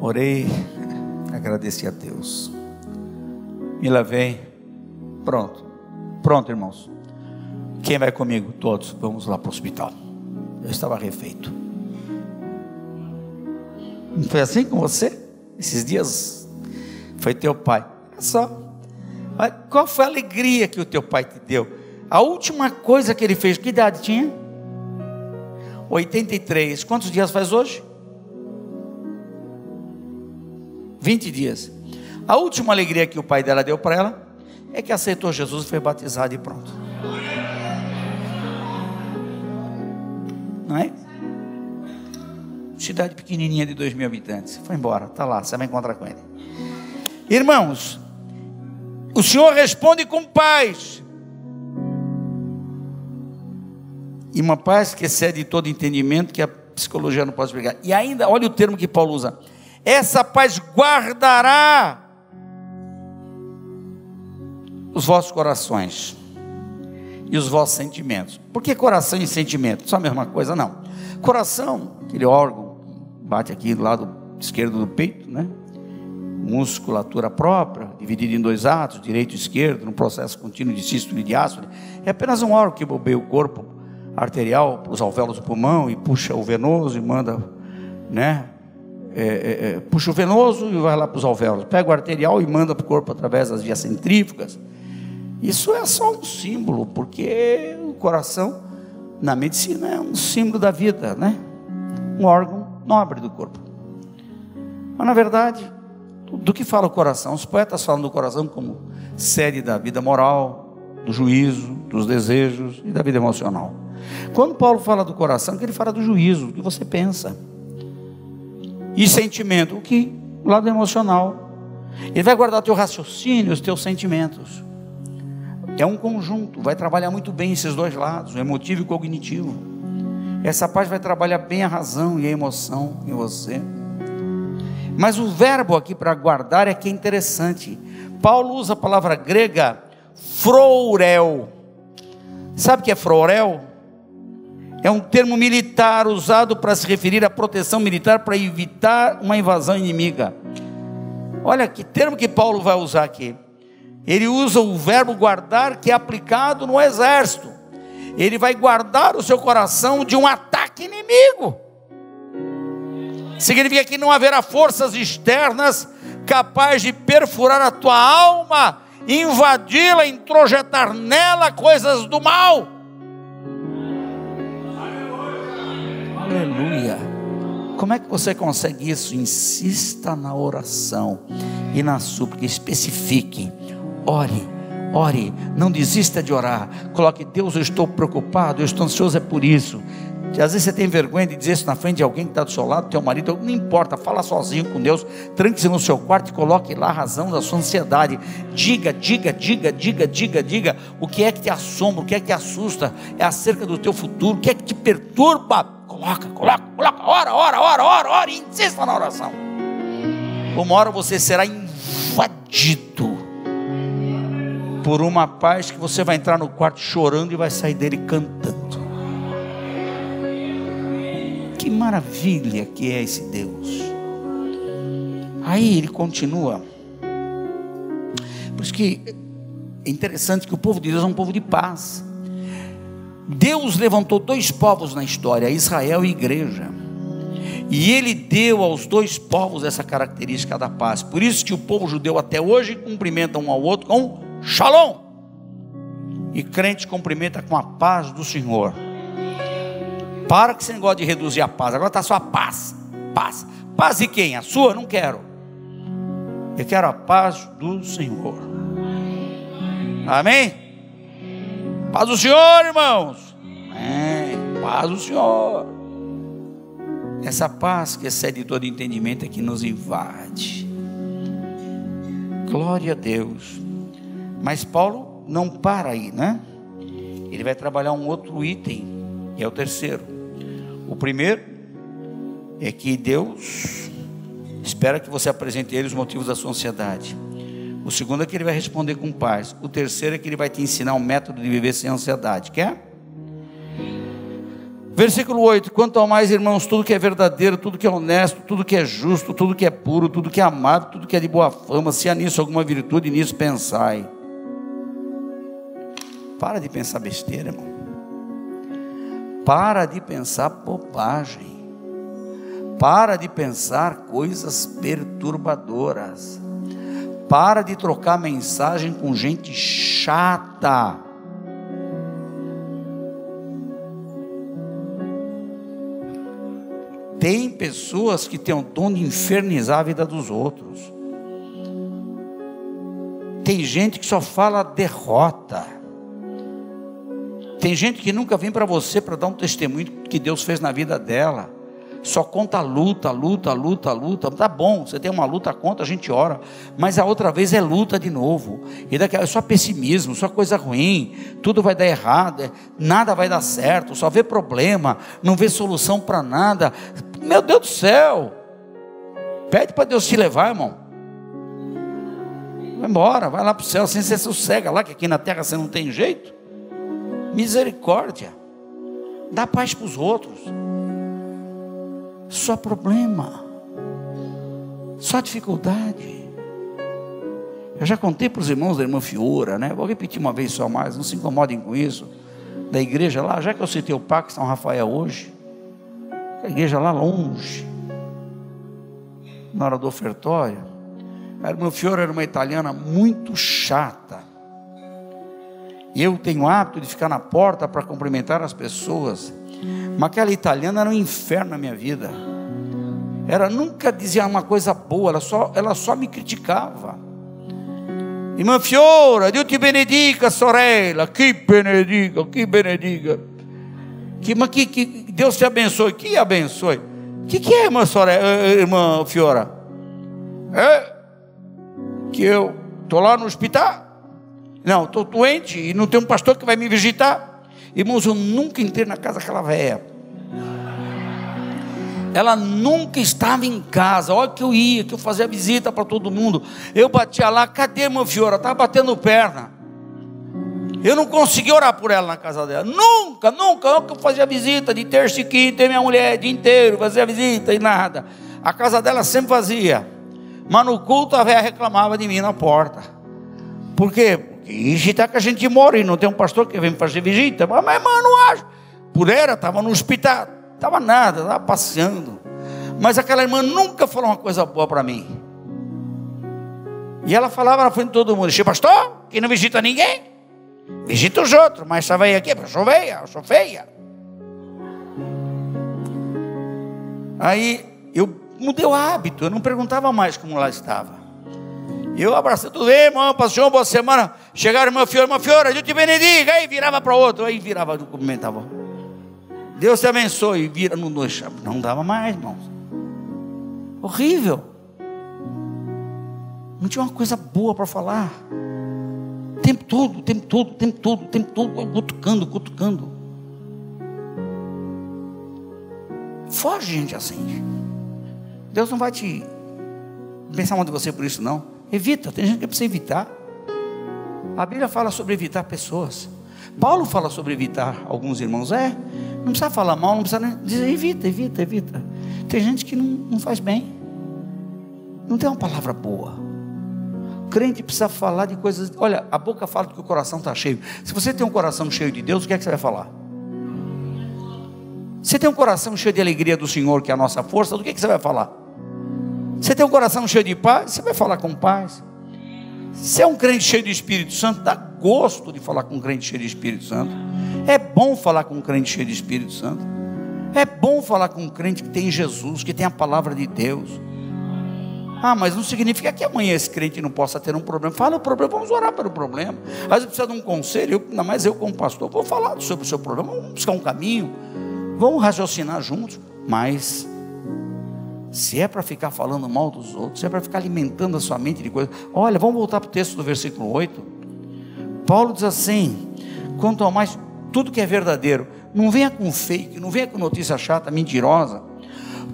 A: Orei, agradeci a Deus. Me lavei, pronto, irmãos. Quem vai comigo? Todos, vamos lá para o hospital. Eu estava refeito. Não foi assim com você? Esses dias foi teu pai. Olha só. Qual foi a alegria que o teu pai te deu? A última coisa que ele fez, que idade tinha? 83. Quantos dias faz hoje? 20 dias. A última alegria que o pai dela deu para ela é que aceitou Jesus, foi batizado e pronto. Não é? Cidade pequenininha de 2.000 habitantes. Foi embora, está lá, você vai encontrar com ele. Irmãos, o Senhor responde com paz. E uma paz que excede todo entendimento, que a psicologia não pode explicar. E ainda, olha o termo que Paulo usa. Essa paz guardará os vossos corações e os vossos sentimentos. Por que coração e sentimento? Só a mesma coisa? Não. Coração, aquele órgão que bate aqui do lado esquerdo do peito, né? Musculatura própria, dividida em 2 atos, direito e esquerdo, num processo contínuo de sístole e diástole. É apenas um órgão que bombeia o corpo arterial para os alvéolos do pulmão e puxa o venoso e manda, né? Puxa o venoso e vai lá para os alvéolos. Pega o arterial e manda para o corpo através das vias centrífugas. Isso é só um símbolo, porque o coração, na medicina, é um símbolo da vida, né? Um órgão nobre do corpo. Mas na verdade, do que fala o coração? Os poetas falam do coração como sede da vida moral, do juízo, dos desejos e da vida emocional. Quando Paulo fala do coração, ele fala do juízo, o que você pensa. E sentimento, o que? O lado emocional. Ele vai guardar o teu raciocínio, os teus sentimentos. É um conjunto, vai trabalhar muito bem esses 2 lados, o emotivo e o cognitivo. Essa parte vai trabalhar bem a razão e a emoção em você. Mas o verbo aqui para guardar é que é interessante. Paulo usa a palavra grega frourel. Sabe o que é frourel? É um termo militar usado para se referir à proteção militar para evitar uma invasão inimiga. Olha que termo que Paulo vai usar aqui. Ele usa o verbo guardar, que é aplicado no exército. Ele vai guardar o seu coração de um ataque inimigo. Significa que não haverá forças externas capazes de perfurar a tua alma, invadi-la, introjetar nela coisas do mal. Aleluia. Como é que você consegue isso? Insista na oração e na súplica, especifique, ore, não desista de orar. Coloque: Deus, eu estou preocupado, eu estou ansioso, é por isso. Às vezes você tem vergonha de dizer isso na frente de alguém que está do seu lado, teu marido, não importa, fala sozinho com Deus, tranque-se no seu quarto e coloque lá a razão da sua ansiedade. Diga, o que é que te assombra, o que é que te assusta, é acerca do teu futuro, o que é que te perturba. Coloca, ora, e insista na oração. Uma hora você será invadido por uma paz que você vai entrar no quarto chorando e vai sair dele cantando. Que maravilha que é esse Deus. Aí ele continua. Por isso que é interessante que o povo de Deus é um povo de paz. Deus levantou dois povos na história, Israel e igreja, e ele deu aos dois povos essa característica da paz. Por isso que o povo judeu até hoje cumprimenta um ao outro com Shalom, e crente cumprimenta com a paz do Senhor. Para que você não gosta de reduzir a paz. Agora está só a paz. Paz de quem? A sua? Não quero. Eu quero a paz do Senhor. Amém? Paz do Senhor, irmãos. Amém. Paz do Senhor. Essa paz que excede todo entendimento é que nos invade. Glória a Deus. Mas Paulo não para aí, né? Ele vai trabalhar um outro item, que é o terceiro. O primeiro é que Deus espera que você apresente a Ele os motivos da sua ansiedade. O segundo é que Ele vai responder com paz. O terceiro é que Ele vai te ensinar um método de viver sem ansiedade. Quer? Versículo 8: quanto ao mais, irmãos, tudo que é verdadeiro, tudo que é honesto, tudo que é justo, tudo que é puro, tudo que é amável, tudo que é de boa fama, se há nisso alguma virtude, nisso pensai. Para de pensar besteira, irmão. Para de pensar bobagem. Para de pensar coisas perturbadoras. Para de trocar mensagem com gente chata. Tem pessoas que têm o dom de infernizar a vida dos outros. Tem gente que só fala derrota. Tem gente que nunca vem para você para dar um testemunho que Deus fez na vida dela. Só conta luta. Tá bom, você tem uma luta, conta, a gente ora. Mas a outra vez é luta de novo. E daqui é só pessimismo, só coisa ruim. Tudo vai dar errado, nada vai dar certo. Só vê problema, não vê solução para nada. Meu Deus do céu. Pede para Deus te levar, irmão. Vai embora, vai lá para o céu. Assim você sossega lá, que aqui na terra você não tem jeito. Misericórdia. Dá paz para os outros. Só problema, só dificuldade. Eu já contei para os irmãos da irmã Fiora, né? Vou repetir uma vez só mais, não se incomodem com isso. Da igreja lá, já que eu citei o Parque São Rafael hoje, a igreja lá longe, na hora do ofertório, a irmã Fiora era uma italiana muito chata. E eu tenho o hábito de ficar na porta para cumprimentar as pessoas. Mas aquela italiana era um inferno na minha vida. Ela nunca dizia uma coisa boa, ela só me criticava. Irmã Fiora, Deus te benedica, sorella. Que benedica. Que Deus te abençoe. Que abençoe? Que é, irmã Fiora? É que eu estou lá no hospital. Não, estou doente e não tem um pastor que vai me visitar. Irmãos, eu nunca entrei na casa daquela velha. Ela nunca estava em casa. Olha que eu ia, que eu fazia visita para todo mundo. Eu batia lá, cadê a irmã Fiora? Estava batendo perna. Eu não consegui orar por ela na casa dela. Nunca eu fazia visita de terça e quinta, e minha mulher o dia inteiro fazia visita e nada. A casa dela sempre vazia. Mas no culto a velha reclamava de mim na porta. Por quê? Porque visita que a gente mora e não tem um pastor que vem fazer visita. Mas irmã, não acho. Por ela, estava no hospital, estava nada, estava passeando. Mas aquela irmã nunca falou uma coisa boa para mim. E ela falava na frente de todo mundo: pastor, que não visita ninguém, visita os outros, mas essa veia aqui, eu sou feia. Aí eu mudei o hábito, eu não perguntava mais como ela estava. Eu abracei, tudo bem, irmão, pastor, boa semana. Chegaram, irmã Fiora, Deus te benediga. Aí virava para o outro, aí virava, cumprimentava. Deus te abençoe, e vira no dois. Não dava mais, irmãos. Horrível. Não tinha uma coisa boa para falar. O tempo todo, cutucando. Foge, gente, assim. Deus não vai te pensar mal de você por isso, não. Evita, tem gente que precisa evitar. A Bíblia fala sobre evitar pessoas. Paulo fala sobre evitar alguns irmãos. Não precisa falar mal, não precisa nem dizer evita. Tem gente que não faz bem. Não tem uma palavra boa. O crente precisa falar de coisas. Olha, a boca fala que o coração está cheio. Se você tem um coração cheio de Deus, o que é que você vai falar? Você tem um coração cheio de alegria do Senhor, que é a nossa força, do que você vai falar? Você tem um coração cheio de paz, você vai falar com paz. Se é um crente cheio de Espírito Santo, dá gosto de falar com um crente cheio de Espírito Santo. É bom falar com um crente cheio de Espírito Santo. É bom falar com um crente que tem Jesus, que tem a palavra de Deus. Mas não significa que amanhã esse crente não possa ter um problema. Fala o problema, vamos orar pelo problema. Às vezes precisa de um conselho, ainda mais eu como pastor, vou falar sobre o seu problema, vamos buscar um caminho, vamos raciocinar juntos. Mas se é para ficar falando mal dos outros, se é para ficar alimentando a sua mente de coisas, olha, vamos voltar para o texto do versículo 8. Paulo diz assim: quanto ao mais, tudo que é verdadeiro, não venha com fake, não venha com notícia chata, mentirosa.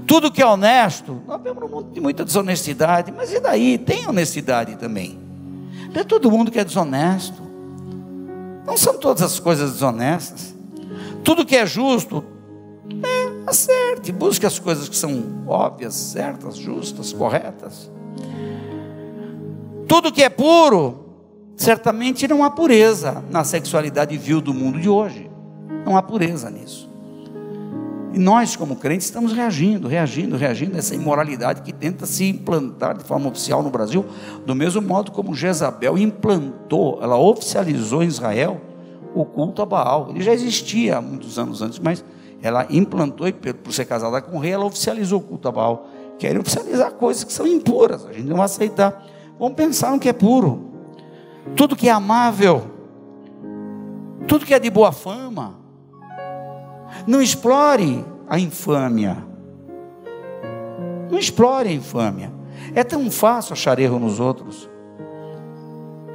A: Tudo que é honesto, nós vemos um mundo de muita desonestidade, mas e daí? Tem honestidade também. Não é todo mundo que é desonesto, não são todas as coisas desonestas. Tudo que é justo, acerte, busque as coisas que são óbvias, certas, justas, corretas. Tudo que é puro, certamente não há pureza na sexualidade vil do mundo de hoje. Não há pureza nisso. E nós, como crentes, estamos reagindo a essa imoralidade que tenta se implantar de forma oficial no Brasil, do mesmo modo como Jezabel implantou, ela oficializou em Israel o culto a Baal. Ele já existia há muitos anos antes, mas ela implantou, e por ser casada com o rei, ela oficializou o culto a Baal. Querem oficializar coisas que são impuras, a gente não vai aceitar. Vamos pensar no que é puro, tudo que é amável, tudo que é de boa fama. Não explore a infâmia. Não explore a infâmia. É tão fácil achar erro nos outros.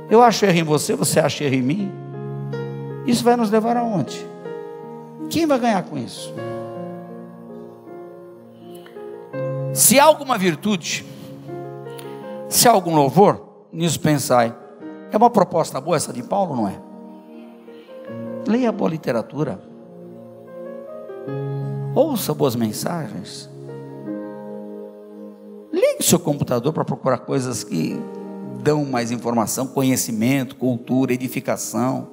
A: Eu acho erro em você, você acha erro em mim. Isso vai nos levar aonde? Quem vai ganhar com isso? Se há alguma virtude, se há algum louvor, nisso pensai. É uma proposta boa essa de Paulo, não é? Leia boa literatura. Ouça boas mensagens. Ligue o seu computador para procurar coisas que dão mais informação, conhecimento, cultura, edificação.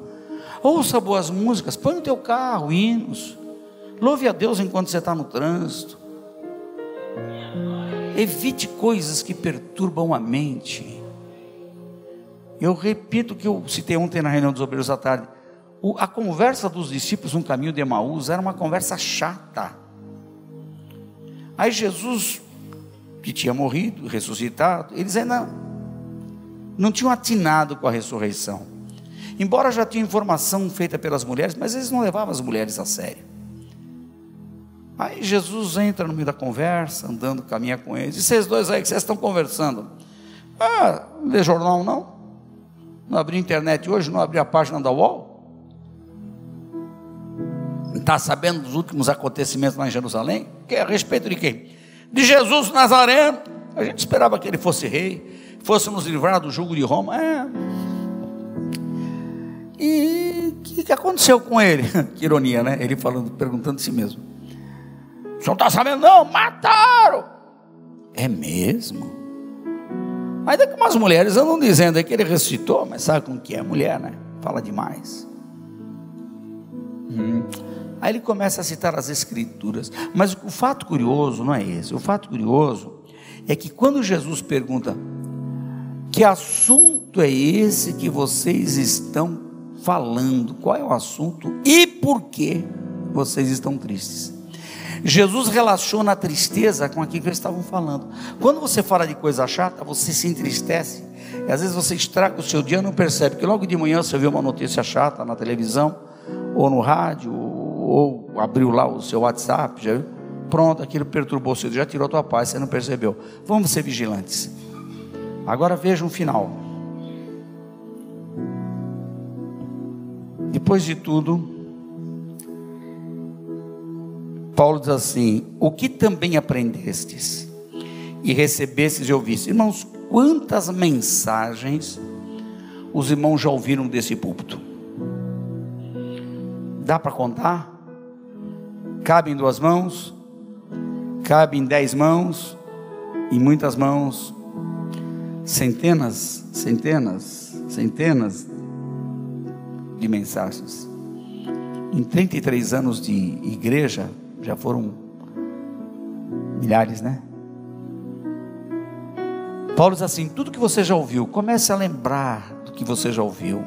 A: Ouça boas músicas, põe no teu carro hinos. Louve a Deus enquanto você está no trânsito. Evite coisas que perturbam a mente. Eu repito o que eu citei ontem na reunião dos obreiros à tarde. A conversa dos discípulos no caminho de Emaús era uma conversa chata. Aí Jesus, que tinha morrido, ressuscitado, eles ainda não tinham atinado com a ressurreição. Embora já tinha informação feita pelas mulheres, mas eles não levavam as mulheres a sério. Aí Jesus entra no meio da conversa, andando, caminha com eles. E vocês dois aí que vocês estão conversando? Não lê jornal não? Não abri internet hoje? Não abri a página da UOL? Está sabendo dos últimos acontecimentos lá em Jerusalém? Que é a respeito de quem? De Jesus Nazareno. A gente esperava que ele fosse rei, fosse nos livrar do jugo de Roma. E O que aconteceu com ele? Que ironia, né? Ele falando, perguntando a si mesmo. O senhor não está sabendo não? Mataram! É mesmo? Mas é que umas mulheres andam dizendo que ele ressuscitou, mas sabe como que é mulher, né? Fala demais. Aí ele começa a citar as escrituras. Mas o fato curioso não é esse. O fato curioso é que quando Jesus pergunta: que assunto é esse que vocês estão falando? Qual é o assunto e por que vocês estão tristes? Jesus relaciona a tristeza com aquilo que eles estavam falando. Quando você fala de coisa chata, você se entristece, e às vezes você estraga o seu dia e não percebe, que logo de manhã você viu uma notícia chata na televisão, ou no rádio, ou abriu lá o seu WhatsApp, já viu? Pronto, aquilo perturbou o seu dia, já tirou a tua paz, você não percebeu. Vamos ser vigilantes. Agora veja um final. Depois de tudo, Paulo diz assim: o que também aprendestes e recebestes e ouvistes? Irmãos, quantas mensagens os irmãos já ouviram desse púlpito? Dá para contar? Cabe em 2 mãos? Cabe em 10 mãos? Em muitas mãos? Centenas de mensagens. Em 33 anos de igreja, já foram milhares, né? Paulo diz assim: tudo que você já ouviu, comece a lembrar do que você já ouviu.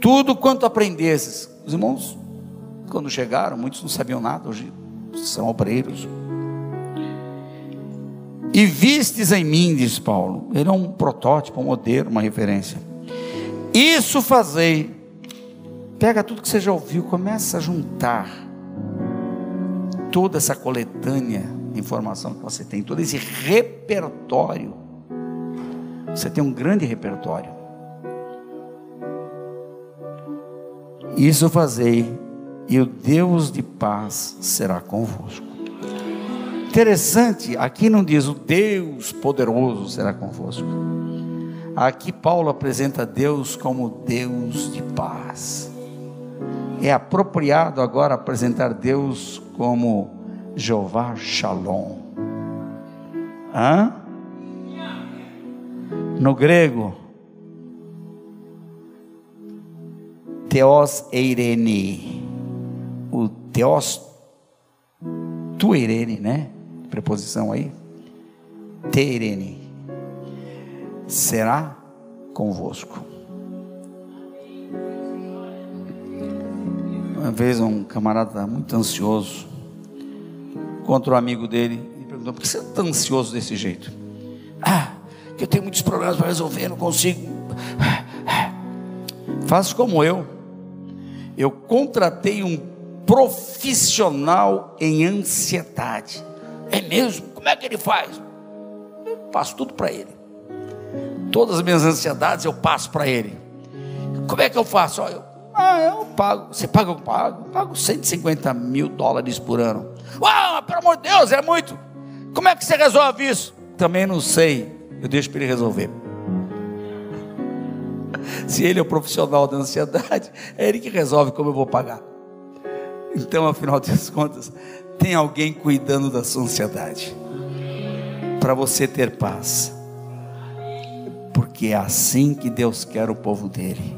A: Tudo quanto aprendestes. Os irmãos, quando chegaram, muitos não sabiam nada, hoje são obreiros. E vistes em mim, diz Paulo. Ele é um protótipo, um modelo, uma referência. Isso fazei. Pega tudo que você já ouviu, começa a juntar toda essa coletânea de informação que você tem, todo esse repertório. Você tem um grande repertório. Isso fazei, e o Deus de paz será convosco. Interessante, aqui não diz o Deus poderoso será convosco. Aqui Paulo apresenta Deus como Deus de paz. É apropriado agora apresentar Deus como Jeová Shalom. No grego, Theos eirene. O Theos tuirene, né? Preposição aí. Teirene. Será convosco. Uma vez um camarada muito ansioso encontrou um amigo dele e perguntou: por que você está ansioso desse jeito? Que eu tenho muitos problemas para resolver, não consigo. Faz como eu contratei um profissional em ansiedade. É mesmo? Como é que ele faz? Eu passo tudo para ele. Todas as minhas ansiedades eu passo para ele. Como é que eu faço? Eu pago. Você paga? Eu pago $150 mil por ano. Uau, pelo amor de Deus, é muito. Como é que você resolve isso? Também não sei, eu deixo para ele resolver. Se ele é o profissional da ansiedade, é ele que resolve como eu vou pagar. Então, afinal das contas, tem alguém cuidando da sua ansiedade, para você ter paz, porque é assim que Deus quer o povo dele.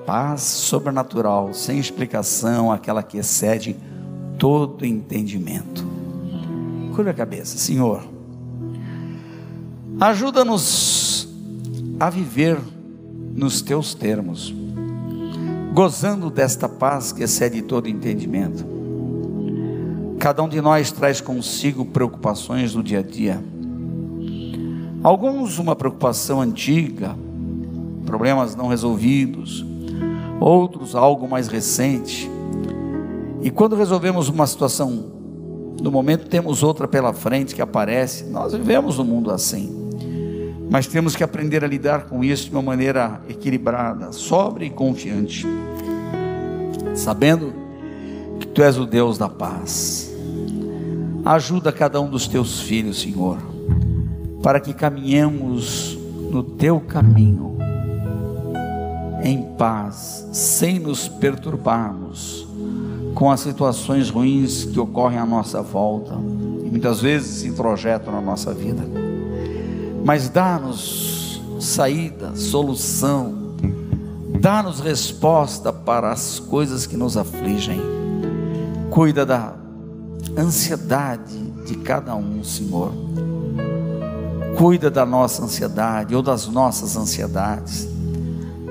A: Paz sobrenatural, sem explicação, aquela que excede todo entendimento. Curva a cabeça. Senhor, ajuda-nos a viver nos teus termos, gozando desta paz que excede todo entendimento. Cada um de nós traz consigo preocupações do dia a dia. Alguns uma preocupação antiga, problemas não resolvidos. Outros algo mais recente. E quando resolvemos uma situação no momento, temos outra pela frente que aparece. Nós vivemos no mundo assim, mas temos que aprender a lidar com isso de uma maneira equilibrada, sóbria e confiante, sabendo que Tu és o Deus da paz. Ajuda cada um dos Teus filhos, Senhor, para que caminhemos no Teu caminho, em paz, sem nos perturbarmos com as situações ruins que ocorrem à nossa volta e muitas vezes se introjetam na nossa vida. Mas dá-nos saída, solução, dá-nos resposta para as coisas que nos afligem. Cuida da ansiedade de cada um, Senhor. Cuida da nossa ansiedade ou das nossas ansiedades.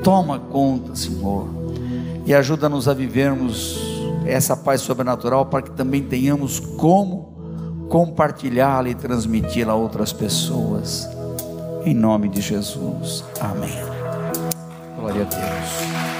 A: Toma conta, Senhor, e ajuda-nos a vivermos essa paz sobrenatural, para que também tenhamos como compartilhá-la e transmiti-la a outras pessoas. Em nome de Jesus, amém. Glória a Deus.